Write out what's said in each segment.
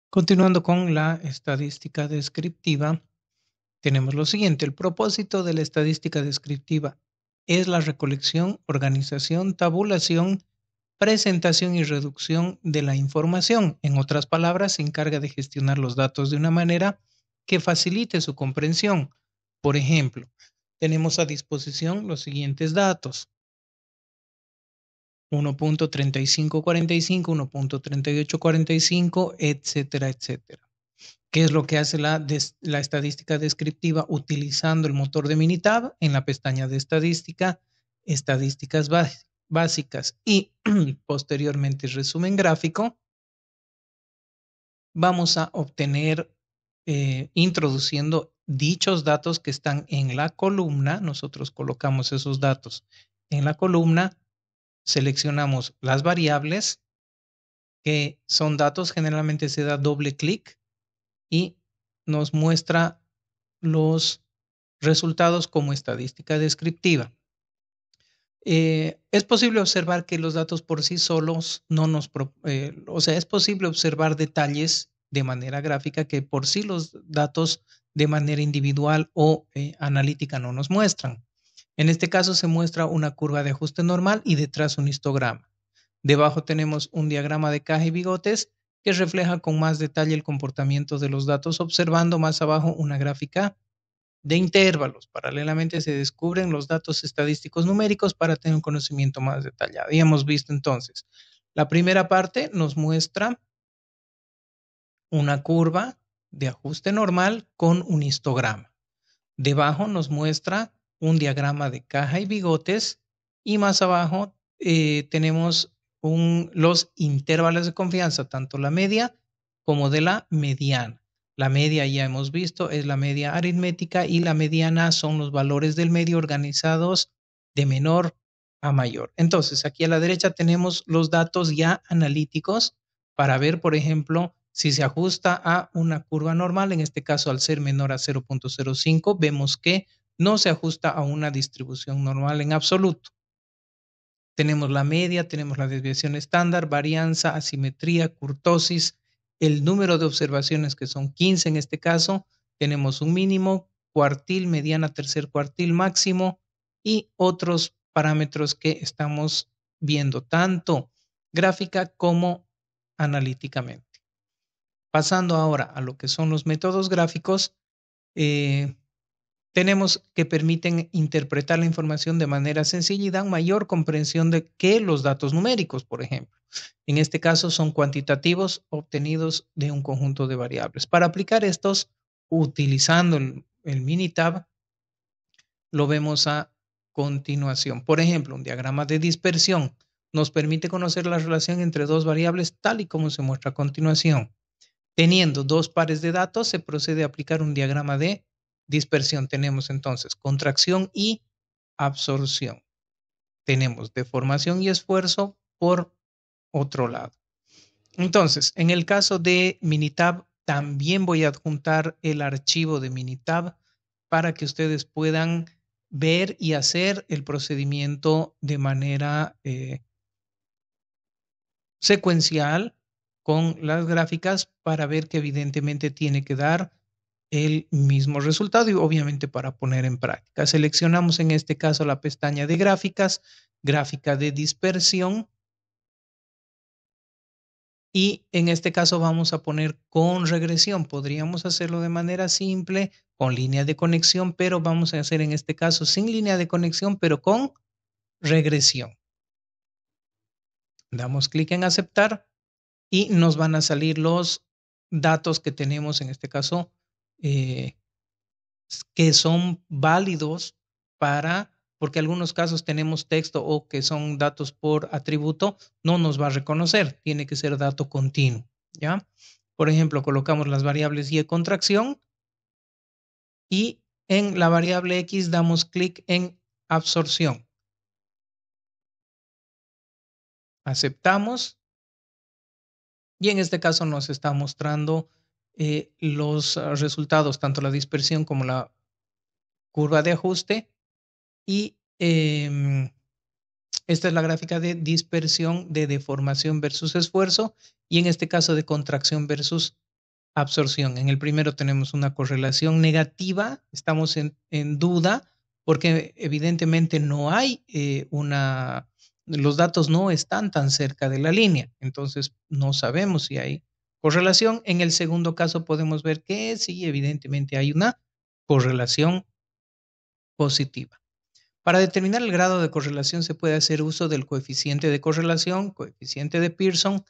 Continuando con la estadística descriptiva, tenemos lo siguiente. El propósito de la estadística descriptiva es la recolección, organización, tabulación, presentación y reducción de la información. En otras palabras, se encarga de gestionar los datos de una manera que facilite su comprensión. Por ejemplo, tenemos a disposición los siguientes datos: 1.3545, 1.3845, etcétera, etcétera. ¿Qué es lo que hace la estadística descriptiva utilizando el motor de Minitab? En la pestaña de estadística, estadísticas básicas y posteriormente resumen gráfico, vamos a obtener, introduciendo dichos datos que están en la columna. Nosotros colocamos esos datos en la columna, seleccionamos las variables, que son datos, generalmente se da doble clic y nos muestra los resultados como estadística descriptiva. Es posible observar que los datos por sí solos no nos, o sea, es posible observar detalles de manera gráfica que por sí los datos de manera individual o analítica no nos muestran. En este caso se muestra una curva de ajuste normal y detrás un histograma. Debajo tenemos un diagrama de caja y bigotes que refleja con más detalle el comportamiento de los datos, observando más abajo una gráfica de intervalos. Paralelamente se descubren los datos estadísticos numéricos para tener un conocimiento más detallado. Y hemos visto entonces, la primera parte nos muestra una curva de ajuste normal con un histograma. Debajo nos muestra un diagrama de caja y bigotes y más abajo tenemos los intervalos de confianza, tanto la media como de la mediana. La media ya hemos visto es la media aritmética y la mediana son los valores del medio organizados de menor a mayor. Entonces, aquí a la derecha tenemos los datos ya analíticos para ver, por ejemplo, si se ajusta a una curva normal. En este caso, al ser menor a 0.05, vemos que no se ajusta a una distribución normal en absoluto. Tenemos la media, tenemos la desviación estándar, varianza, asimetría, kurtosis, el número de observaciones, que son 15 en este caso. Tenemos un mínimo, cuartil, mediana, tercer cuartil, máximo y otros parámetros que estamos viendo tanto gráfica como analíticamente. Pasando ahora a lo que son los métodos gráficos, eh, tenemos que permiten interpretar la información de manera sencilla y dan mayor comprensión de que los datos numéricos, por ejemplo. En este caso son cuantitativos obtenidos de un conjunto de variables. Para aplicar estos, utilizando el Minitab, lo vemos a continuación. Por ejemplo, un diagrama de dispersión nos permite conocer la relación entre dos variables tal y como se muestra a continuación. Teniendo dos pares de datos, se procede a aplicar un diagrama de dispersión. Tenemos entonces contracción y absorción. Tenemos deformación y esfuerzo por otro lado. Entonces, en el caso de Minitab, también voy a adjuntar el archivo de Minitab para que ustedes puedan ver y hacer el procedimiento de manera secuencial con las gráficas para ver que evidentemente tiene que dar el mismo resultado y obviamente para poner en práctica. Seleccionamos en este caso la pestaña de gráficas, gráfica de dispersión, y en este caso vamos a poner con regresión. Podríamos hacerlo de manera simple con línea de conexión, pero vamos a hacer en este caso sin línea de conexión, pero con regresión. Damos clic en aceptar y nos van a salir los datos que tenemos en este caso, que son válidos para, porque algunos casos tenemos texto o que son datos por atributo, no nos va a reconocer, tiene que ser dato continuo, ¿ya? Por ejemplo, colocamos las variables y contracción y en la variable X damos clic en absorción. Aceptamos y en este caso nos está mostrando los resultados, tanto la dispersión como la curva de ajuste. Y esta es la gráfica de dispersión, de deformación versus esfuerzo, y en este caso de contracción versus absorción. En el primero tenemos una correlación negativa, estamos en duda porque evidentemente no hay los datos no están tan cerca de la línea, entonces no sabemos si hay correlación. En el segundo caso podemos ver que sí, evidentemente hay una correlación positiva. Para determinar el grado de correlación se puede hacer uso del coeficiente de correlación, coeficiente de Pearson,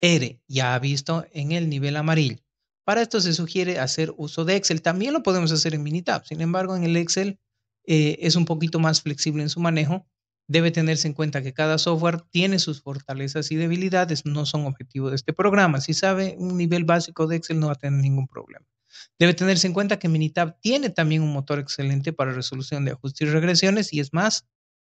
R, ya visto en el nivel amarillo. Para esto se sugiere hacer uso de Excel. También lo podemos hacer en Minitab. Sin embargo, en el Excel es un poquito más flexible en su manejo. Debe tenerse en cuenta que cada software tiene sus fortalezas y debilidades. No son objetivos de este programa. Si sabe un nivel básico de Excel, no va a tener ningún problema. Debe tenerse en cuenta que Minitab tiene también un motor excelente para resolución de ajustes y regresiones y es más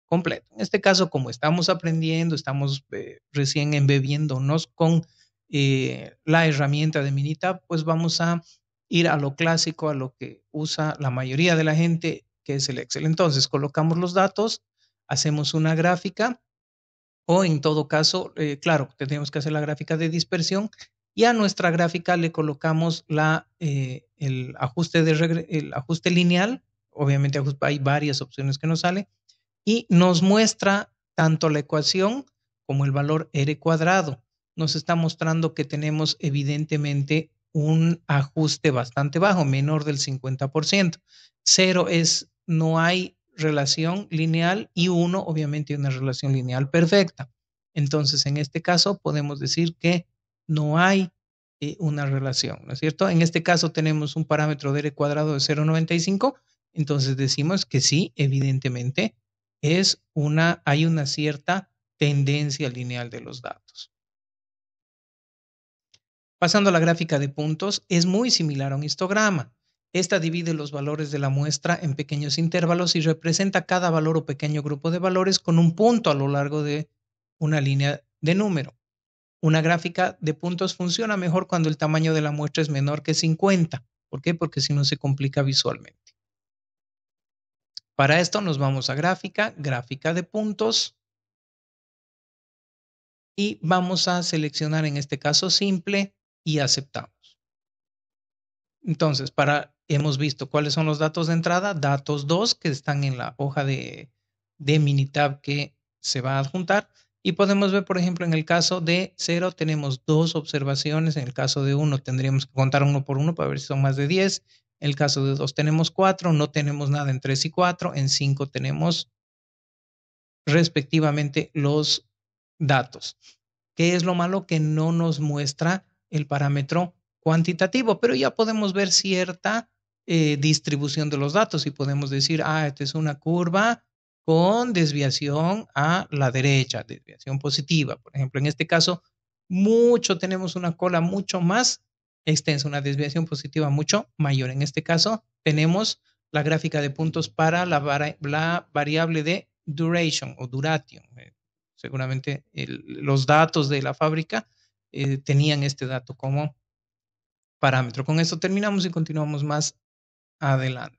completo. En este caso, como estamos aprendiendo, estamos recién embebiéndonos con la herramienta de Minitab, pues vamos a ir a lo clásico, a lo que usa la mayoría de la gente, que es el Excel. Entonces, colocamos los datos, hacemos una gráfica o en todo caso, claro, tenemos que hacer la gráfica de dispersión y a nuestra gráfica le colocamos el ajuste el ajuste lineal. Obviamente hay varias opciones que nos salen y nos muestra tanto la ecuación como el valor R cuadrado. Nos está mostrando que tenemos evidentemente un ajuste bastante bajo, menor del 50%. Cero es no hay relación lineal y uno obviamente una relación lineal perfecta. Entonces, en este caso podemos decir que no hay una relación, ¿no es cierto? En este caso tenemos un parámetro de R cuadrado de 0,95, entonces decimos que sí, evidentemente hay una cierta tendencia lineal de los datos. Pasando a la gráfica de puntos, es muy similar a un histograma. Esta divide los valores de la muestra en pequeños intervalos y representa cada valor o pequeño grupo de valores con un punto a lo largo de una línea de número. Una gráfica de puntos funciona mejor cuando el tamaño de la muestra es menor que 50. ¿Por qué? Porque si no se complica visualmente. Para esto nos vamos a gráfica, gráfica de puntos, y vamos a seleccionar en este caso simple y aceptamos. Entonces, hemos visto cuáles son los datos de entrada, datos 2 que están en la hoja de Minitab que se va a adjuntar. Y podemos ver, por ejemplo, en el caso de 0 tenemos 2 observaciones, en el caso de 1 tendríamos que contar uno por uno para ver si son más de 10. En el caso de 2 tenemos 4, no tenemos nada en 3 y 4, en 5 tenemos respectivamente los datos. ¿Qué es lo malo? Que no nos muestra el parámetro cuantitativo, pero ya podemos ver cierta distribución de los datos y podemos decir, esta es una curva con desviación a la derecha, desviación positiva. Por ejemplo, en este caso, tenemos una cola mucho más extensa, una desviación positiva mucho mayor. En este caso, tenemos la gráfica de puntos para la variable de duration o duration. Seguramente los datos de la fábrica tenían este dato como parámetro. Con esto terminamos y continuamos más adelante.